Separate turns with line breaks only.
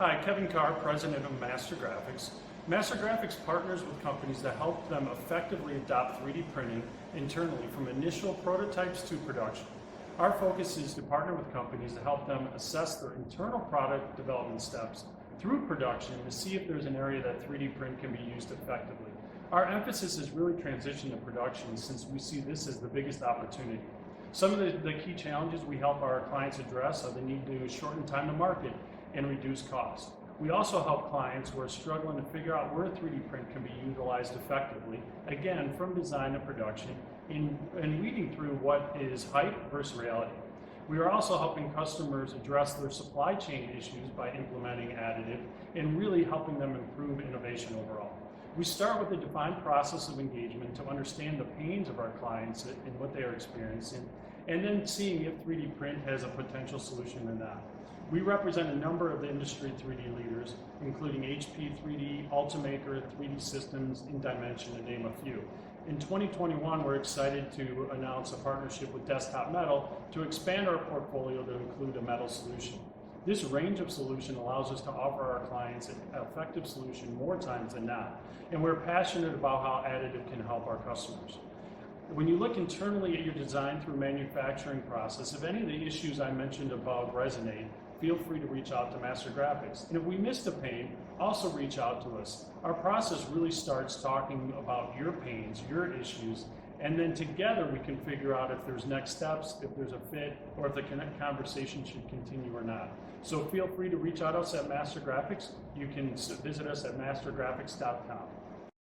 Hi, Kevin Carr, President of MasterGraphics. MasterGraphics partners with companies to help them effectively adopt 3D printing internally from initial prototypes to production. Our focus is to partner with companies to help them assess their internal product development steps through production to see if there's an area that 3D print can be used effectively. Our emphasis is really transition to production since we see this as the biggest opportunity. Some of the key challenges we help our clients address are the need to shorten time to market and reduce costs. We also help clients who are struggling to figure out where 3D print can be utilized effectively, again, from design to production, and weeding through what is hype versus reality. We are also helping customers address their supply chain issues by implementing additive and really helping them improve innovation overall. We start with a defined process of engagement to understand the pains of our clients and what they are experiencing, and then seeing if 3D print has a potential solution or not. We represent a number of the industry 3D leaders, including HP 3D, Ultimaker, 3D Systems, InDimension, to name a few. In 2021, we're excited to announce a partnership with Desktop Metal to expand our portfolio to include a metal solution. This range of solution allows us to offer our clients an effective solution more times than not, and we're passionate about how additive can help our customers. When you look internally at your design through manufacturing process, if any of the issues I mentioned above resonate, feel free to reach out to MasterGraphics. And if we missed a pain, also reach out to us. Our process really starts talking about your pains, your issues, and then together we can figure out if there's next steps, if there's a fit, or if the conversation should continue or not. So feel free to reach out to us at MasterGraphics. You can visit us at mastergraphics.com.